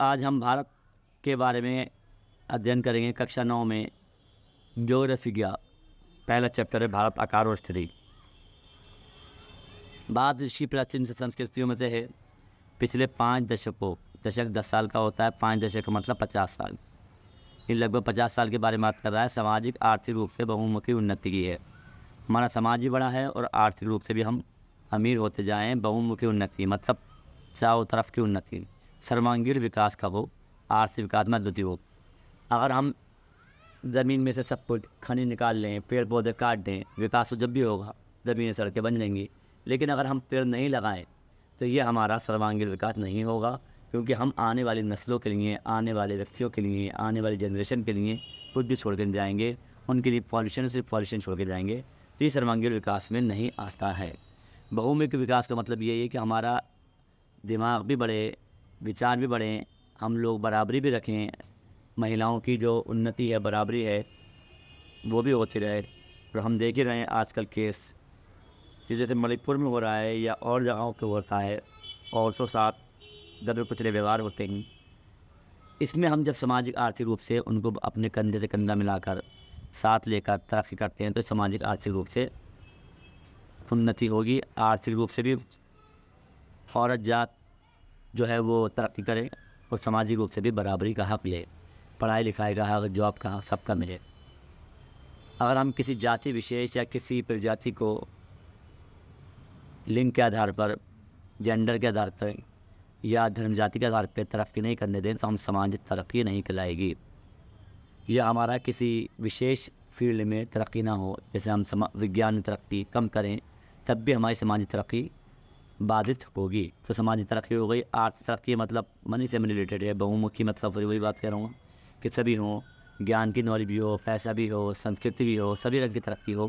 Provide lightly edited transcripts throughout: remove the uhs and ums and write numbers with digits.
आज हम भारत के बारे में अध्ययन करेंगे। कक्षा 9 में ज्योग्राफी का पहला चैप्टर है भारत आकार और स्थिति। भारत ऋषि प्राचीन संस्कृतियों में से है। पिछले 5 दशकों, दशक 10 साल का होता है, 5 दशक का मतलब 50 साल, ये लगभग 50 साल के बारे में बात कर रहा है। सामाजिक आर्थिक रूप से बहुमुखी उन्नति की है। हमारा समाज भी बड़ा है और आर्थिक रूप से भी हम अमीर होते जाएँ। बहुमुखी उन्नति मतलब चारों तरफ की उन्नति। सर्वांगीण विकास का हो, आर्थिक विकास में अद्वितीय हो। अगर हम ज़मीन में से सब कुछ खनिज निकाल लें, पेड़ पौधे काट दें, विकास तो जब भी होगा, ज़मीनें सड़कें बन जाएंगी। लेकिन अगर हम पेड़ नहीं लगाएं तो ये हमारा सर्वांगीण विकास नहीं होगा, क्योंकि हम आने वाली नस्लों के लिए, आने वाले व्यक्तियों के लिए, आने वाली जनरेशन के लिए कुछ भी छोड़ कर जाएंगे। उनके लिए पॉल्यूशन, सिर्फ पॉल्यूशन छोड़ के जाएंगे। तो ये सर्वांगीण विकास में नहीं आता है। बहुमुखी विकास का मतलब ये है कि हमारा दिमाग भी बढ़े, विचार भी बढ़ें, हम लोग बराबरी भी रखें, महिलाओं की जो उन्नति है, बराबरी है, वो भी होती रहे। और हम देख ही रहे हैं आजकल केस कि जैसे मणिपुर में हो रहा है या और जगहों पे होता है, औरतों साथ दबे कुचले व्यवहार होते हैं। इसमें हम जब सामाजिक आर्थिक रूप से उनको अपने कंधे से कंधा मिलाकर साथ लेकर तरक्की करते हैं तो सामाजिक आर्थिक रूप से उन्नति होगी। आर्थिक रूप से भी औरत जात जो है वो तरक्की करे और सामाजिक रूप से भी बराबरी का हक ले, पढ़ाई लिखाई का हक, जॉब का हक सबका मिले। अगर हम किसी जाति विशेष या किसी प्रजाति को लिंग के आधार पर, जेंडर के आधार पर या धर्म जाति के आधार पर तरक्की नहीं करने दें तो हम समाज तरक्की नहीं कहलाएगी। या हमारा किसी विशेष फील्ड में तरक्की ना हो, जैसे हम विज्ञान में तरक्की कम करें तब भी हमारी समाजी तरक्की बाधित होगी। तो समाजी तरक्की हो गई। आर्थिक तरक्की मतलब मनी से रिलेटेड है। बहुमुखी मतलब फिर वही बात कह रहा हूँ कि सभी हों, ज्ञान की नॉलेज भी हो, पैसा भी हो, संस्कृति भी हो, सभी रंग की तरक्की हो।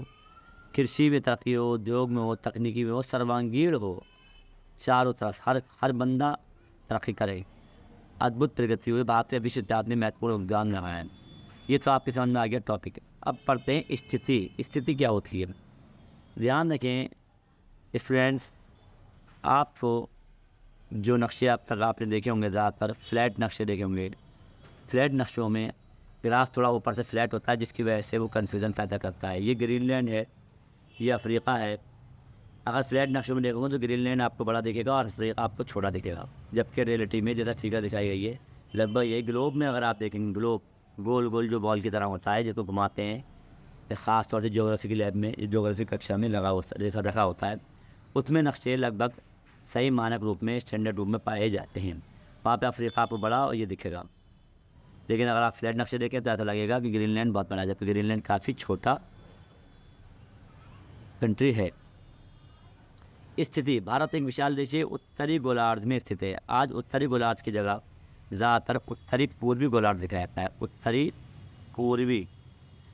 कृषि में तरक्की हो, उद्योग में हो, तकनीकी में हो, सर्वांगीण हो, चारों तरफ हर बंदा तरक्की करे। अद्भुत प्रगति हुई। भारत के विश्व इतिहास में महत्वपूर्ण योगदान रहा है। ये तो आपके समझ में आ गया टॉपिक। अब पढ़ते हैं स्थिति। स्थिति क्या होती है? ध्यान रखें स्टूडेंट्स, आपको जो नक्शे अब तक आपने देखे होंगे, ज़्यादातर फ्लैट नक्शे देखे होंगे। फ्लैट नक्शों में ग्रास थोड़ा ऊपर से फ्लैट होता है, जिसकी वजह से वो कन्फ्यूज़न पैदा करता है। ये ग्रीनलैंड है, ये अफ्रीका है। अगर फ्लैट नक्शों में देखोगे तो ग्रीनलैंड आपको बड़ा दिखेगा और अफ्रीका आपको छोटा दिखेगा, जबकि रियलिटी में ज़्यादा सीधा दिखाई गई है। लगभग ये ग्लोब में अगर आप देखेंगे, ग्लोब गोल गोल जो बॉल की तरह होता है, जिसको घुमाते हैं, ख़ास तौर से ज्योग्राफी की लैब में, ज्योग्राफी कक्षा में लगा होता जैसा रखा होता है, उसमें नक्शे लगभग सही मानक रूप में, स्टैंडर्ड रूप में पाए जाते हैं। वहाँ पे अफ्रीका आपको बड़ा और ये दिखेगा। लेकिन अगर आप फ्लैट नक्शे देखें तो ऐसा लगेगा कि ग्रीनलैंड बहुत बड़ा है, जबकि ग्रीनलैंड काफ़ी छोटा कंट्री है। स्थिति। भारत एक विशाल देश है, उत्तरी गोलार्ध में स्थित है। आज उत्तरी गोलार्ध की जगह ज़्यादातर उत्तरी पूर्वी गोलार्ध दिखाया जाता है। उत्तरी पूर्वी,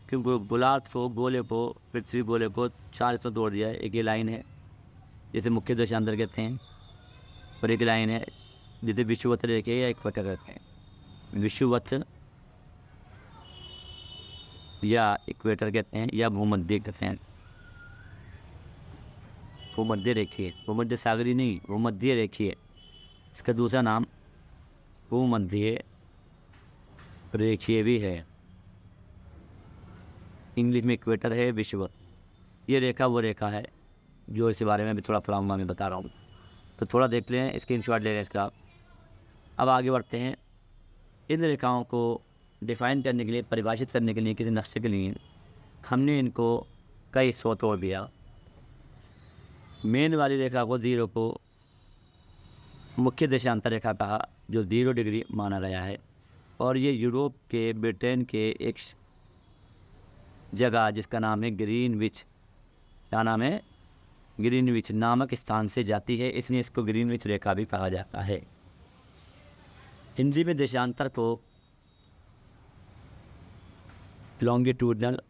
क्योंकि गोलार्ध को, गोले को, पृथ्वी गोले को 4 हिस्सों तोड़ दिया है। एक ये लाइन है जिसे मुख्य देशांतर कहते हैं, और एक लाइन है जिसे विषुवत रेखा या इक्वेटर कहते हैं। विषुवत या इक्वेटर कहते हैं या भूमध्य कहते हैं। भूमध्य रेखीय, भूमध्य सागरी नहीं, भूमध्य रेखीय, इसका दूसरा नाम भूमध्य रेखीय भी है। इंग्लिश में इक्वेटर है, विषुवत। ये रेखा वो रेखा है जो इसके बारे में अभी थोड़ा पढ़ाऊँगा, मैं बता रहा हूँ। तो थोड़ा देख लें, स्क्रीनशॉट ले लें इसका। अब आगे बढ़ते हैं। इन रेखाओं को डिफ़ाइन करने के लिए, परिभाषित करने के लिए, किसी नक्शे के लिए हमने इनको कई हिस्सों तोड़ दिया। मेन वाली रेखा को, जीरो को, मुख्य देशांतर रेखा कहा, जो 0 डिग्री माना गया है। और ये यूरोप के, ब्रिटेन के एक जगह जिसका नाम है ग्रीनविच, क्या नाम है? ग्रीनविच नामक स्थान से जाती है, इसलिए इसको ग्रीनविच रेखा भी कहा जाता है। हिंदी में देशांतर को लॉन्गिट्यूडनल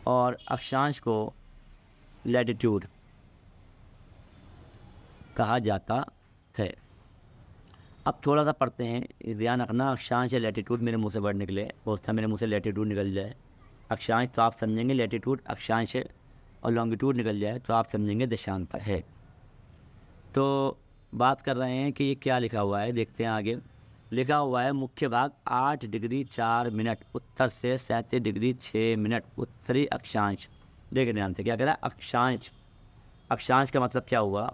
और अक्षांश को लैटिट्यूड कहा जाता है। अब थोड़ा सा पढ़ते हैं। ध्यान रखना, अक्षांश या लैटिट्यूड मेरे मुंह से वर्ड निकले, बहुत था मेरे मुंह से लैटिट्यूड निकल जाए अक्षांश तो आप समझेंगे लैटिट्यूड अक्षांश है, और लॉन्गिट्यूड निकल जाए तो आप समझेंगे देशांतर है। तो बात कर रहे हैं कि ये क्या लिखा हुआ है, देखते हैं आगे। लिखा हुआ है मुख्य भाग 8 डिग्री 4 मिनट उत्तर से 37 डिग्री 6 मिनट उत्तरी अक्षांश। देखिए ध्यान से क्या कह रहा है, अक्षांश। अक्षांश का मतलब क्या हुआ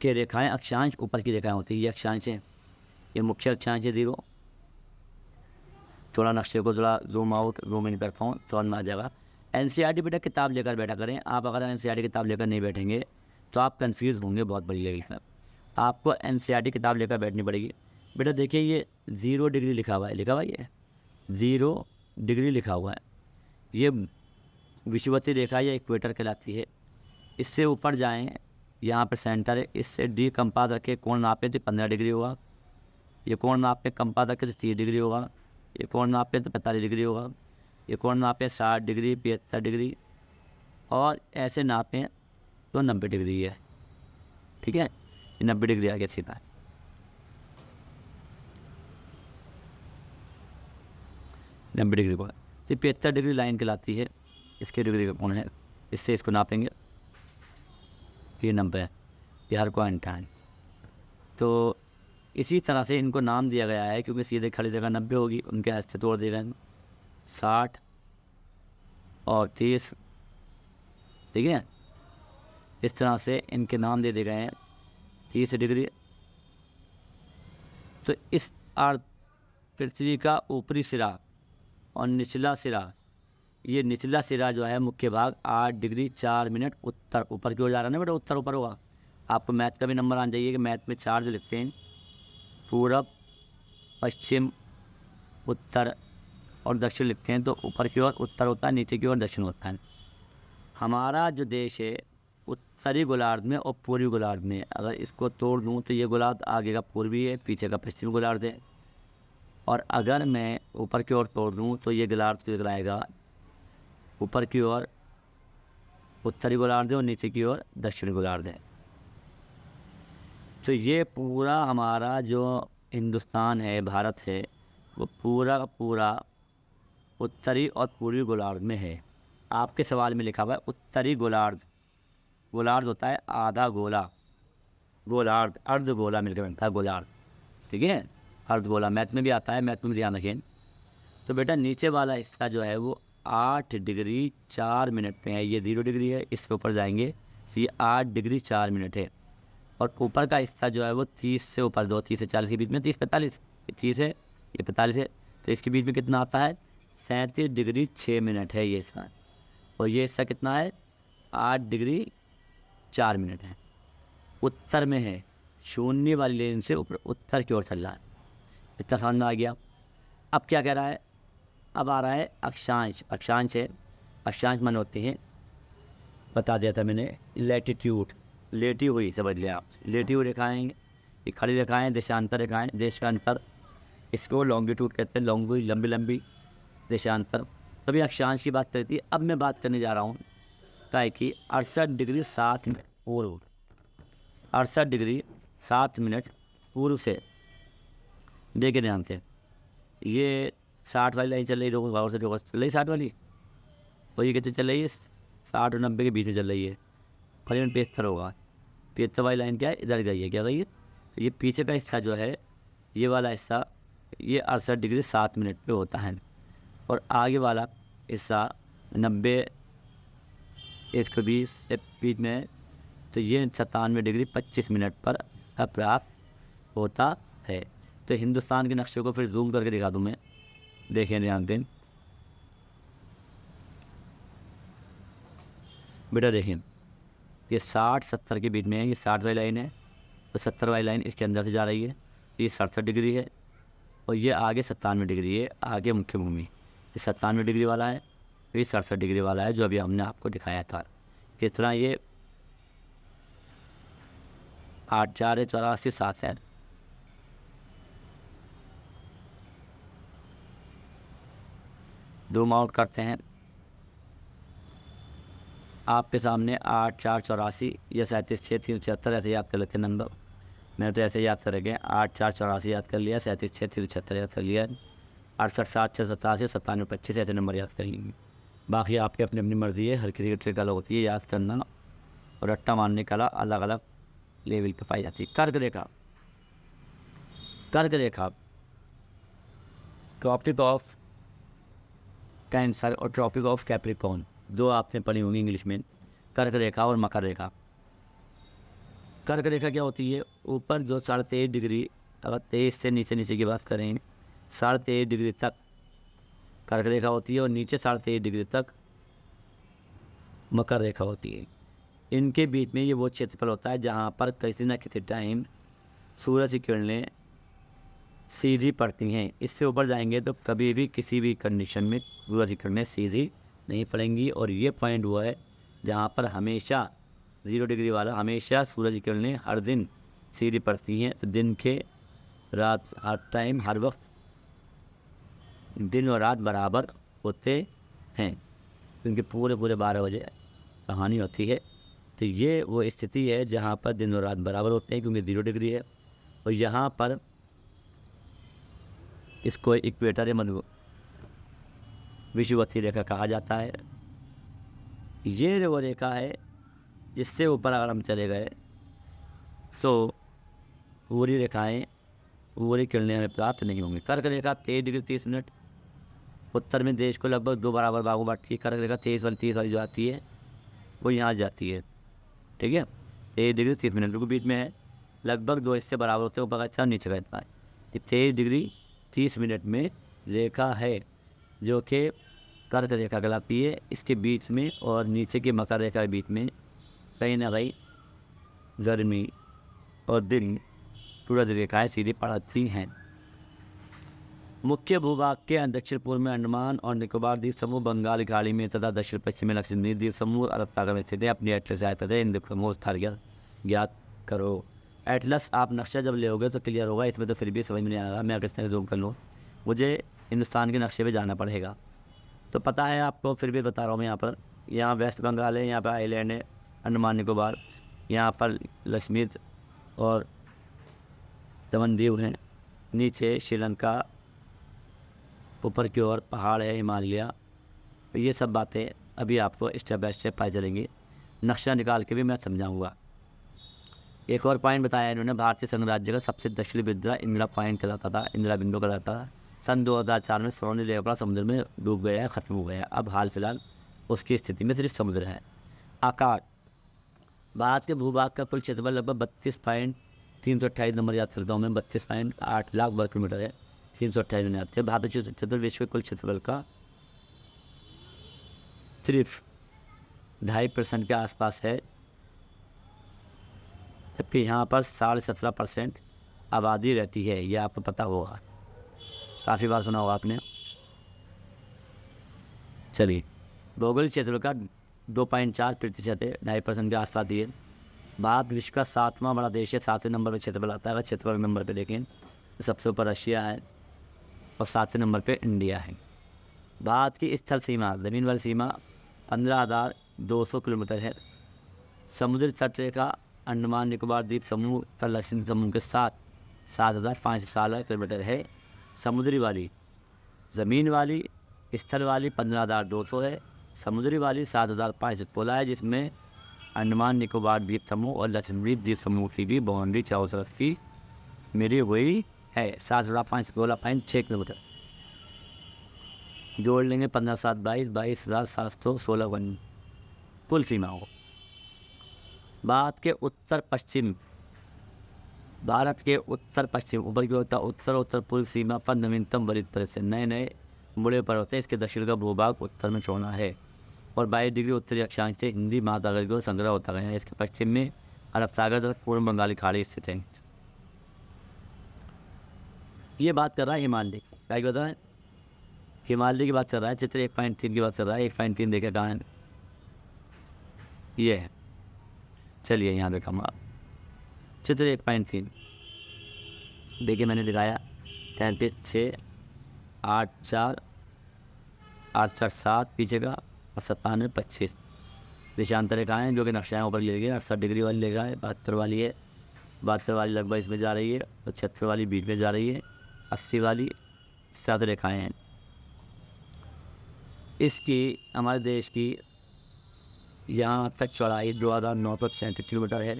कि रेखाएं अक्षांश ऊपर की रेखाएं होती है, ये अक्षांश है, ये मुख्य अक्षांश है 0। थोड़ा नक्शे को थोड़ा जूम आउट जूम इन करता हूँ, समझ में आ जाएगा। एनसीईआरटी बेटा किताब लेकर बैठा करें। आप अगर एनसीईआरटी किताब लेकर नहीं बैठेंगे तो आप कंफ्यूज होंगे बहुत बड़ी लेवल पर। आपको एनसीईआरटी किताब लेकर बैठनी पड़ेगी। बेटा देखिए ये 0 डिग्री लिखा हुआ है, लिखा हुआ ये 0 डिग्री लिखा हुआ है। ये विषुवतीय रेखा या इक्वेटर कहलाती है। इससे ऊपर जाएं, यहाँ पर सेंटर है, इससे डी कंपास रखे कोण नापे तो 15 डिग्री होगा। ये कोण नापे कंपास रखे तो 30 डिग्री होगा। ये कोण नापे तो 45 डिग्री होगा। ये कोण नापे 60 डिग्री 75 डिग्री, और ऐसे नापें तो 90 डिग्री है। ठीक है, ये 90 डिग्री आगे सीधा है। 90 डिग्री को तो 75 डिग्री लाइन कहलाती है, इसके डिग्री का कोण है। इससे इसको नापेंगे, ये 90 है, ये हर पॉइंट है। तो इसी तरह से इनको नाम दिया गया है, क्योंकि सीधे खड़ी जगह 90 होगी, उनके हस्ते तोड़ दिए गए 60 और 30। ठीक है, इस तरह से इनके नाम दे दिए गए हैं 30 डिग्री। तो इस अर्थ पृथ्वी का ऊपरी सिरा और निचला सिरा, ये निचला सिरा जो है मुख्य भाग 8 डिग्री 4 मिनट उत्तर, ऊपर की ओर जा रहा है ना बेटा, उत्तर ऊपर होगा। आपको मैथ का भी नंबर आना चाहिए कि मैथ में 4 जो लिखते हैं, पूरब पश्चिम उत्तर और दक्षिण लिखते हैं, तो ऊपर की ओर उत्तर होता है, नीचे की ओर दक्षिण होता है। हमारा जो देश है उत्तरी गोलार्ध में और पूर्वी गोलार्ध में, अगर इसको तोड़ दूँ तो ये गोलार्ध आगे का पूर्वी है, पीछे का पश्चिमी गोलार्ध है। और अगर मैं ऊपर की ओर तोड़ दूँ तो ये गोलार्ध कहलाएगा ऊपर की ओर उत्तरी गोलार्ध है और नीचे की ओर दक्षिणी गोलार्ध है। तो ये पूरा हमारा जो हिंदुस्तान है, भारत है, वो पूरा का पूरा उत्तरी और पूर्वी गोलार्ध में है। आपके सवाल में लिखा हुआ है उत्तरी गोलार्ध। गोलार्ध होता है आधा गोला, गोलार्ध अर्ध गोला मिलकर बनता है गोलार्ध। ठीक है, अर्ध गोला मैथ में भी आता है, मैथ में भी ध्यान रखें। तो बेटा नीचे वाला हिस्सा जो है वो 8 डिग्री 4 मिनट पे है, ये 0 डिग्री है, इसके ऊपर जाएंगे तो ये 8 डिग्री 4 मिनट है। और ऊपर का हिस्सा जो है वो 30 से ऊपर, 30 से 40 के बीच में, 30-45, ये 30 है, ये 45 है, तो इसके बीच में कितना आता है 37 डिग्री 6 मिनट है ये हिस्सा। और ये हिस्सा कितना है 8 डिग्री 4 मिनट है, उत्तर में है, शून्य वाली लेन से ऊपर उत्तर की ओर चल रहा है। इतना समझ में आ गया। अब क्या कह रहा है, अब आ रहा है अक्षांश। अक्षांश है, अक्षांश मन होते हैं, बता दिया था मैंने, लैटिट्यूड, लेटी हुई समझ लिया आप, लेटी हुई रेखाएँ, ये खड़ी रेखाएँ, देशांतर रेखाएँ, देश का अंतर, इसको लॉन्गिट्यूड कहते हैं, लॉन्गी लंबी लंबी, देशांतर। तभी अक्षांश की बात करती है। अब मैं बात करने जा रहा हूँ क्या है कि 68 डिग्री 7 मिनट पूर्व, 68 डिग्री 7 मिनट पूर्व से, देखे ध्यान से, ये 60 वाली लाइन चल रही, देखो गौर से, देखो चल रही 60 वाली, और ये कितने चल रही है 60 और 90 के बीच में चल रही है। करीबन 75 होगा। 75 वाली लाइन क्या है, इधर गई है, क्या गई है, तो ये पीछे का हिस्सा जो है, ये वाला हिस्सा, ये 68 डिग्री 7 मिनट पे होता है, और आगे वाला हिस्सा 90 120 से बीच में, तो ये 97 डिग्री 25 मिनट पर प्राप्त होता है। तो हिंदुस्तान के नक्शे को फिर जूम करके दिखा दूँ मैं, देखें ध्यान दें बेटा, देखें ये 60-70 के बीच में है, ये 60 वाली लाइन है, तो 70 वाली लाइन इसके अंदर से जा रही है, तो ये 67 डिग्री है, और ये आगे 97 डिग्री है, आगे मुख्य भूमि, ये 97 डिग्री वाला है, ये 67 डिग्री वाला है जो अभी हमने आपको दिखाया था। इस तरह ये 8 4 84 7 है। जूम आउट करते हैं, आपके सामने 8 4 84 या 37 6 376 ऐसे याद कर लेते हैं नंबर। मैंने तो ऐसे याद कर गए, 8 4 84 याद कर लिया, 37 6 376 याद कर लिया, 68 7 6 87 97 25 ऐसे नंबर याद कर लेंगे। बाकी आपकी अपनी अपनी मर्ज़ी है, हर किसी की ट्रिक अलग होती है याद करना और रट्टा मारने का अलग अलग लेवल पर पाई जाती है। कर्क रेखा, कर्क रेखा ट्रॉपिक ऑफ कैंसर और ट्रॉपिक ऑफ कैप्रिकॉर्न, दो आपने पढ़ी होंगी इंग्लिश में, कर्क रेखा और मकर रेखा। कर्क रेखा क्या होती है? ऊपर जो 23.5 डिग्री, अगर 23 से नीचे की बात करें 23.5 डिग्री तक कर्क रेखा होती है और नीचे 23.5 डिग्री तक मकर रेखा होती है। इनके बीच में ये वो क्षेत्रफल होता है जहाँ पर किसी न किसी टाइम सूरज की किरणें सीधी पड़ती हैं। इससे ऊपर जाएंगे तो कभी भी किसी भी कंडीशन में सूरज की किरणें सीधी नहीं पड़ेंगी। और ये पॉइंट वो है जहाँ पर हमेशा 0 डिग्री वाला, हमेशा सूरज की किरणें हर दिन सीधी पड़ती हैं। तो दिन के रात हर टाइम, हर वक्त दिन और रात बराबर होते हैं, क्योंकि पूरे 12 बजे कहानी होती है। तो ये वो स्थिति है जहाँ पर दिन और रात बराबर होते हैं, क्योंकि 0 डिग्री है। और यहाँ पर इसको इक्वेटर या विषुवतीय रेखा कहा जाता है। ये वो रेखा है जिससे ऊपर अगर हम चले गए तो पूरी रेखाएं, पूरी किरणें हमें प्राप्त नहीं होंगी। कर्क रेखा 23 डिग्री 30 मिनट उत्तर में देश को लगभग 2 बराबर भागों बांटती है। कर्क रेखा 23 वाली 30 वाली जो आती है वो यहाँ जाती है, ठीक है। 23 डिग्री 30 मिनट के बीच में है, लगभग 2 हिस्से बराबर होते हैं, ऊपर का हिस्सा नीचे का हिस्सा। 23 डिग्री 30 मिनट में रेखा है जो कि कर्क रेखा कहलाती है। इसके बीच में और नीचे की मकर रेखा के बीच में कहीं ना कहीं गर्मी और दिन सूरज रेखाएँ सीधी पड़ती हैं। मुख्य भूभाग के दक्षिण पूर्व में अंडमान और निकोबार द्वीप समूह, बंगाल की खाड़ी में तथा दक्षिण पश्चिम में लक्षद्वीप द्वीप समूह, अरब सागर में स्थित है। अपनी एटलस सहायता से इन द्वीप समूह स्थान ज्ञात करो। एटलस आप नक्शा जब लेोगे तो क्लियर होगा, इसमें तो फिर भी समझ में नहीं आ रहा, मैं अगर इसमें जूम कर लूँ, मुझे हिंदुस्तान के नक्शे पे जाना पड़ेगा। तो पता है आपको, फिर भी बता रहा हूँ मैं। यहाँ वेस्ट बंगाल है, यहाँ पर आइलैंड है, अंडमान निकोबार, यहाँ पर लक्षद्वीप और दमन दीव हैं, नीचे श्रीलंका, ऊपर की ओर पहाड़ है, हिमालय। ये सब बातें अभी आपको स्टेप बाय स्टेप पता चलेंगी, नक्शा निकाल के भी मैं समझाऊंगा। एक और पॉइंट बताया इन्होंने, भारतीय संघ राज्य का सबसे दक्षिणी बिंदु इंदिरा पॉइंट कहलाता था, इंदिरा बिंदु कहलाता था। सन 2004 में सोनी लेवड़ा समुद्र में डूब गया है, ख़त्म हो गया है। अब हाल फिलहाल उसकी स्थिति में सिर्फ समुद्र है। आकार, भारत के भूभाग का कुल क्षेत्रफल लगभग 32.328 नंबर याद करता हूँ मैं, 32.8 लाख वर्ग किलोमीटर है, 328 में आते हैं। भारत क्षेत्रफल विश्व के कुल क्षेत्रफल का सिर्फ 2.5% के आसपास है, जबकि यहाँ पर 17.5% आबादी रहती है। ये आपको पता होगा, काफ़ी बार सुना होगा आपने। चलिए, भौगोलिक क्षेत्र का 2.4% है, 2.5% के आसपास दिए। भारत विश्व का 7वां बड़ा देश है, 7वें नंबर पर क्षेत्रफल आता है। अगर क्षेत्रफल नंबर पे देखें तो सबसे ऊपर रशिया है और 7वें नंबर पे इंडिया है। भारत की स्थल सीमा, ज़मीन वाली सीमा 15,200 किलोमीटर है। समुद्री तट रेखा अंडमान निकोबार द्वीप समूह का लक्षद्वीप समूह के साथ 7,516 किलोमीटर है। समुद्री वाली, ज़मीन वाली, स्थल वाली 15,200 है, समुद्री वाली 7,516 है, जिसमें अंडमान निकोबार द्वीप समूह और लक्षद्वीप द्वीप समूह की भी बाउंड्री 4 की मेरी वही है, 7,516 किलोमीटर। जोड़ लेंगे 15,7 22,716 वन कुल सीमा हो। भारत के उत्तर पश्चिम ऊपर की होता उत्तर पूर्व सीमा पर नवीनतम वरित परत से नए मुड़े पर्वत है। इसके दक्षिण का भूभाग उत्तर में चौड़ा है और 22 डिग्री उत्तरी अक्षांश से हिंदी महासागर की ओर संग्रह होता गया है। इसके पश्चिम में अरब सागर तक पूर्व बंगाली खाड़ी स्थित है। ये बात कर रहा है हिमालय, क्या बता रहा है? हिमालय की बात कर रहा है। चित्र 1.3 की बात कर रहा है। 1.3 देखे कहाँ है? ये है, चलिए यहाँ देखा हम चित्र 1.3 देखिए, मैंने दिखाया 33, 6, 8, 4, 68, 7 पीछे का और 97, 25 देशांतर रेखाएँ जो कि नक्शाएँ ऊपर ले गए। 68 डिग्री वाली रेखा है, 72 वाली है, 72 वाली लगभग इसमें जा रही है और 76 वाली बीच में जा रही है, 80 वाली 7 रेखाएँ हैं। इसकी हमारे देश की यहाँ तक चौड़ाई 2,937 किलोमीटर है।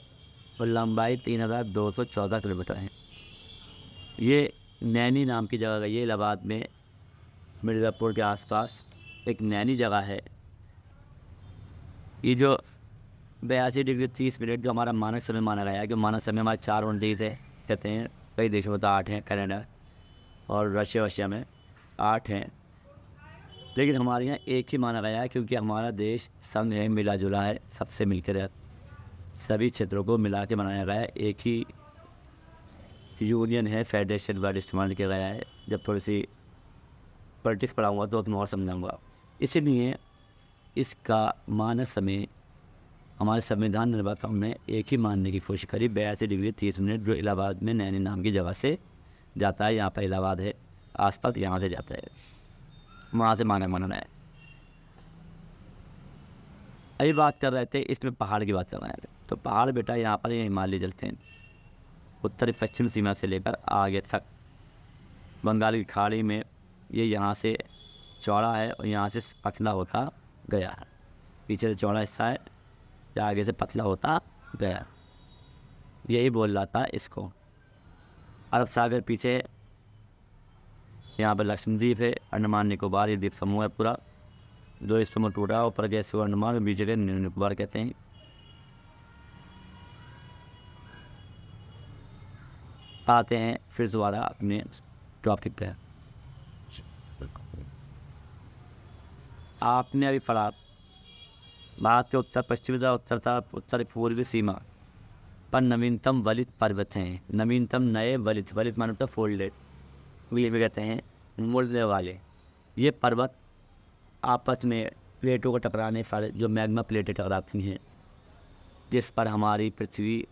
और लंबाई 3214 किलोमीटर है। ये नैनी नाम की जगह है, ये इलाहाबाद में मिर्ज़ापुर के आसपास एक नैनी जगह है। ये जो 82 डिग्री 30 मिनट जो हमारा मानक समय माना गया है, कि मानक समय हमारे 4 है कहते हैं, कई देशों में तो 8 हैं, कनाडा और रशिया में 8 हैं, लेकिन हमारे यहाँ एक ही माना गया है, क्योंकि हमारा देश संघ है, मिला जुला है, सबसे मिलकर है, सभी क्षेत्रों को मिला के बनाया गया है, एक ही यूनियन है, फेडरेशन वर्ड इस्तेमाल किया गया है। जब थोड़ी सी पॉलिटिक्स पढ़ाऊँगा तो मैं और समझाऊँगा। इसलिए इसका मानक समय हमारे संविधान निर्माताओं ने एक ही मानने की कोशिश करी, 82 डिग्री 30 मिनट, जो इलाहाबाद में नैनी नाम की जगह से जाता है। यहाँ पर इलाहाबाद है, आसपास यहाँ से जाता है, वहाँ से माना है। अभी बात कर रहे थे, इसमें पहाड़ की बात कर रहे हैं। तो पहाड़ बेटा यहाँ पर ये हिमालय चलते हैं, उत्तरी पश्चिम सीमा से लेकर आगे तक बंगाल की खाड़ी में ये यहाँ से चौड़ा है और यहाँ से पतला होता गया है। पीछे से चौड़ा हिस्सा है, या आगे से पतला होता गया, यही बोल रहा था इसको। अरब सागर पीछे, यहाँ पर लक्षद्वीप है, अंडमान निकोबार ये द्वीप समूह है पूरा, दो हिस्सों में टूटा, ऊपर के हिस्से अंडमान, बीच के निकोबार कहते हैं। आते हैं फिर दोबारा अपने टॉपिक पे। आपने अभी पढ़ा भारत के उत्तर पश्चिमी तथा उत्तर पूर्वी सीमा पर नवीनतम वलित पर्वत हैं। नवीनतम नए वलित माने तो फोल्डेड, ये भी कहते हैं मुड़ने वाले। ये पर्वत आपस में प्लेटों को टकराने पर, जो मैग्मा प्लेटें टकराती हैं जिस पर हमारी पृथ्वी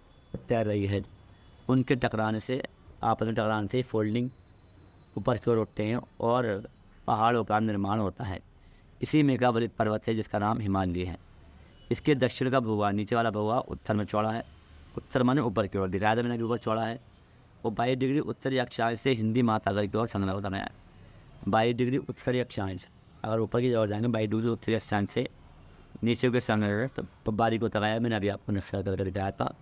तैर रही है, उनके टकराने से, आपस में टकराने से फोल्डिंग ऊपर की ओर उठते हैं और पहाड़ों का निर्माण होता है। इसी में का वलित पर्वत है जिसका नाम हिमालय है। इसके दक्षिण का भूभाग, नीचे वाला भूभाग उत्तर में चौड़ा है, उत्तर माने ऊपर की ओर, दिखाया था मैंने, ऊपर चौड़ा है, और 22 डिग्री उत्तरी अक्षांश से हिंदी महासागर की ओर संलग्न होता है। 22 डिग्री उत्तरी अक्षांश, अगर ऊपर की ओर जाएंगे 22 डिग्री उत्तरी अक्षांश से नीचे के संलग्न, तो बारीक को लगाया मैंने अभी आपको नक्शा करके दिखाया था।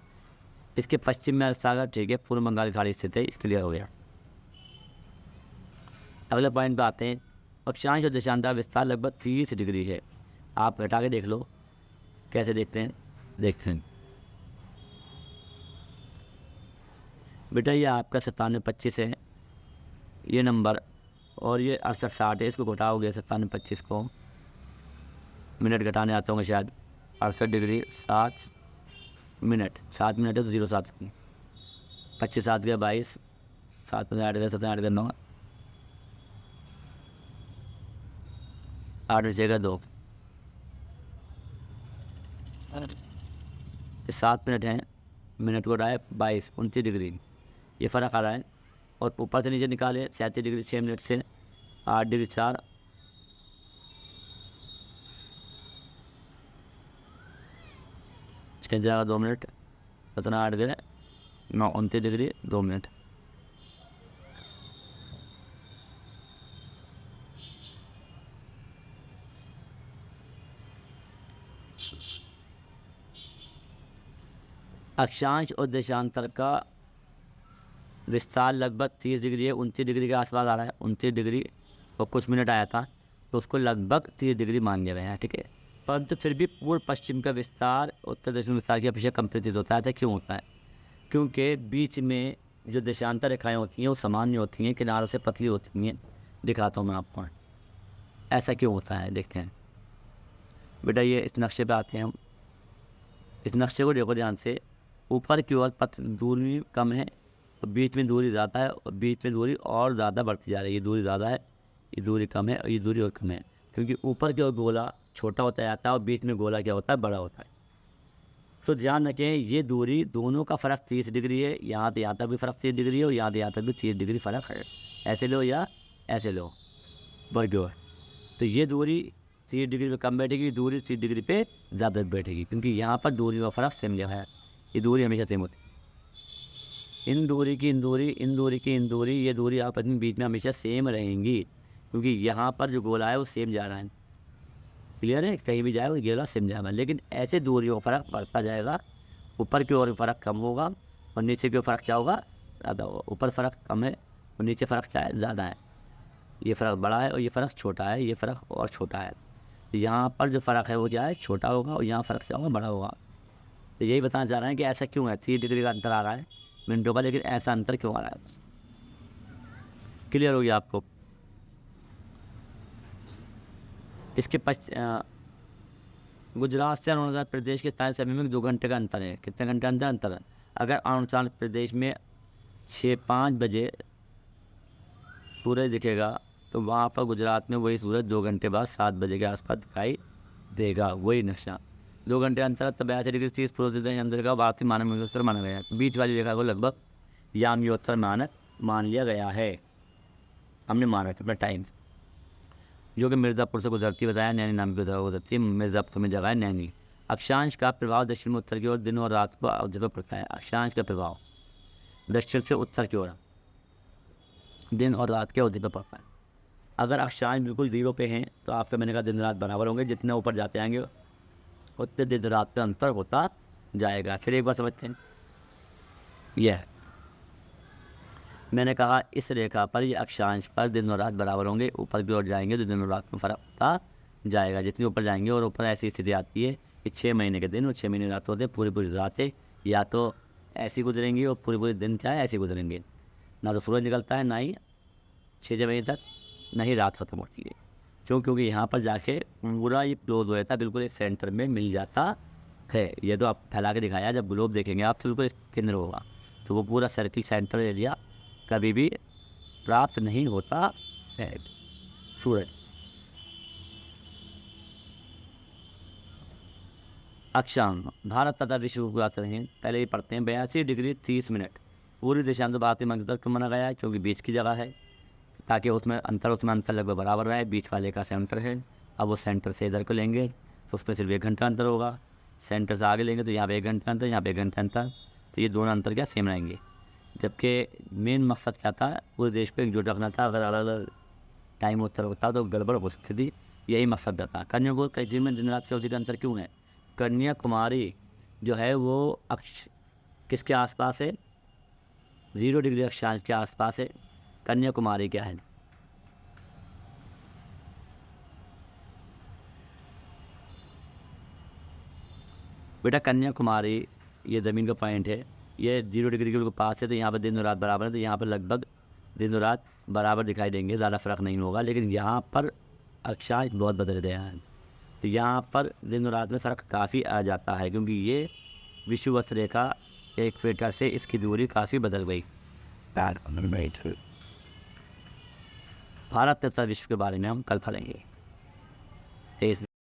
इसके पश्चिम में सागर, ठीक है, पूर्व बंगाल की खाड़ी स्थित है, क्लियर हो गया। अगले पॉइंट पर आते हैं। अक्षांश और देशांतर विस्तार लगभग 30 डिग्री है। आप घटा के देख लो कैसे देखते हैं बेटा। ये आपका 9725 है ये नंबर, और ये 6860 है, इसको घटाओगे 9725 को, मिनट घटाने आता होंगे शायद, 68 डिग्री 7 मिनट, 7 मिनट है तो 07 की, 25 7 गया 22, 7 में 8 गया 7 8 गया 9, 8 बचेगा 2, 7 मिनट हैं, मिनट को रहा है 22 29 डिग्री, ये फ़र्क आ रहा है। और ऊपर से नीचे निकाले 37 डिग्री 6 मिनट से 8 डिग्री 4, इसके जाएगा 2 मिनट, 17 8 गए 9 29 डिग्री 2 मिनट। अक्षांश और देशांतर का विस्तार लगभग 30 डिग्री है, 29 डिग्री के आसपास आ रहा है, 29 डिग्री और कुछ मिनट आया था, तो उसको लगभग 30 डिग्री मान लिया गया है, ठीक है। परंतु फिर भी पूर्व पश्चिम का विस्तार उत्तर दक्षिण विस्तार की अपेक्षा कम प्रतीत होता है। तो क्यों होता है? क्योंकि बीच में जो देशांतर रेखाएँ होती हैं वो सामान्य होती हैं, किनारों से पतली होती हैं। दिखाता हूँ मैं आपको ऐसा क्यों होता है, देखते हैं बेटा। ये इस नक्शे पे आते हैं हम, इस नक्शे को देखो ध्यान से। ऊपर की ओर पथ दूरी कम है और बीच में दूरी ज़्यादा है, और बीच में दूरी और ज़्यादा बढ़ती जा रही है। ये दूरी ज़्यादा है, ये दूरी कम है, और ये दूरी और कम है, क्योंकि ऊपर की ओर गोला छोटा होता जाता है और बीच में गोला क्या होता है, बड़ा होता है। तो ध्यान रखें, ये दूरी दोनों का फ़र्क 30 डिग्री है। यहाँ से यहाँ तक भी फ़र्क 30 डिग्री है, और यहाँ से यहाँ तक भी 30 डिग्री फ़र्क है। ऐसे लो या ऐसे लो, बढ़। तो ये दूरी 30 डिग्री पे कम बैठेगी, दूरी 30 डिग्री पे ज़्यादा बैठेगी, क्योंकि यहाँ पर दूरी का फ़र्क सेम है। ये दूरी हमेशा सेम होती है। इन दूरी की इन दूरी, इन दूरी की इन दूरी, ये दूरी आपस में बीच में हमेशा सेम रहेंगी, क्योंकि यहाँ पर जो गोला है वो सेम जा रहा है। क्लियर है? कहीं भी जाएगा गोला सेम जाएगा, लेकिन ऐसे दूरियों का फ़र्क पड़ता जाएगा ऊपर की ओर फ़र्क कम होगा और नीचे की ओर फ़र्क क्या होगा, ज़्यादा होगा। ऊपर फ़र्क कम है और नीचे फ़र्क क्या है, ज़्यादा है। ये फ़र्क बड़ा है और ये फ़र्क छोटा है, ये फ़र्क और छोटा है। तो यहाँ पर जो फ़र्क है वो क्या है, छोटा होगा और यहाँ फ़र्क क्या होगा, बड़ा होगा। तो यही बताना चाह रहे हैं कि ऐसा क्यों है, 3 डिग्री का अंतर आ रहा है मिनटों का, लेकिन ऐसा अंतर क्यों आ रहा है। क्लियर हो गया आपको। इसके गुजरात से अरुणाचल प्रदेश के स्थानीय समय में 2 घंटे का अंतर है। कितने घंटे अंतर है। अगर अरुणाचल प्रदेश में 5 बजे सूरज दिखेगा तो वहाँ पर गुजरात में वही सूरज 2 घंटे बाद 7 बजे के आसपास दिखाई देगा। वही नक्शा 2 घंटे अंतर, तब 82 डिग्री 30 पूर्व अंतर का भारतीय मानक महोत्सव माना गया है। बीच वाली रेखा को लगभग यामयोत्सव मानक मान लिया गया है, हमने मान रखा अपना टाइम, जो कि मिर्ज़ापुर से गुजरती बताया। नैनी नाम की जगह गुजरती है, मिर्ज़ापुर में जगह है नैनी। अक्षांश का प्रभाव दक्षिण में उत्तर की ओर दिन और रात को अवधि पर पड़ता है। अक्षांश का प्रभाव दक्षिण से उत्तर की ओर दिन और रात के अवधि पर पड़ता है। अगर अक्षांश बिल्कुल 0 पे हैं तो आपका मैंने कहा दिन रात बराबर होंगे, जितने ऊपर जाते आएंगे उतने दिन रात पे अंतर होता जाएगा। फिर एक बार समझते हैं, यह मैंने कहा इस रेखा पर, ये अक्षांश पर दिन और रात बराबर होंगे। ऊपर की ओर जाएंगे तो दिन और रात में फ़र्क होता जाएगा। जितनी ऊपर जाएंगे और ऊपर ऐसी स्थिति आती है कि 6 महीने के दिन और 6 महीने रात होते हैं। पूरी पूरी रातें या तो ऐसी गुजरेंगी और पूरे पूरे दिन क्या है, ऐसे गुजरेंगे। ना तो सूरज निकलता है, ना ही 6 बजे तक, ना ही रात खत्म होती है। क्योंकि यहाँ पर जाके पूरा ये क्लोज हो जाता है, बिल्कुल एक सेंटर में मिल जाता है। ये तो आप फैला के दिखाया, जब ग्लोब देखेंगे आप तो बिल्कुल केंद्र होगा, तो वो पूरा सर्किल सेंटर एरिया कभी भी प्राप्त नहीं होता है सूरज। अक्षांश भारत तथा विश्व की बात करेंगे, पहले ही पढ़ते हैं। 82 डिग्री 30 मिनट पूरी दिशांतर भारतीय मध्य तक माना गया है, क्योंकि बीच की जगह है, ताकि उसमें अंतर लगभग बराबर रहे। बीच वाले का सेंटर है, अब वो सेंटर से इधर को लेंगे तो उसमें सिर्फ 1 घंटा अंतर होगा। सेंटर से आगे लेंगे तो यहाँ पे 1 घंटा अंतर, यहाँ पे 1 घंटा अंतर, तो ये दोनों अंतर क्या सेम रहेंगे। जबकि मेन मकसद क्या था, पूरे देश को एकजुट रखना था। अगर अलग अलग टाइम उत्तर होता तो गड़बड़ हो सकती थी, यही मकसद था। कन्याकुमारी कई दिन में दिन रात से का अंतर क्यों है। कन्याकुमारी जो है वो किसके आसपास है, 0 डिग्री अक्षांश के आसपास है। कन्याकुमारी क्या है, बेटा कन्याकुमारी ये ज़मीन का पॉइंट है, ये 0 डिग्री के बिल्कुल पास है। तो यहाँ पर दिन और रात बराबर है, तो यहाँ पर लगभग दिन और रात बराबर दिखाई देंगे, ज़्यादा फ़र्क नहीं होगा। लेकिन यहाँ पर अक्षांश बहुत बदल गया है, तो यहाँ पर दिन और रात में फ़र्क काफ़ी आ जाता है, क्योंकि ये विषुवत रेखा इक्वेटर से इसकी दूरी काफ़ी बदल गई। भारत तथा विश्व के बारे में हम कल पढ़ेंगे। 23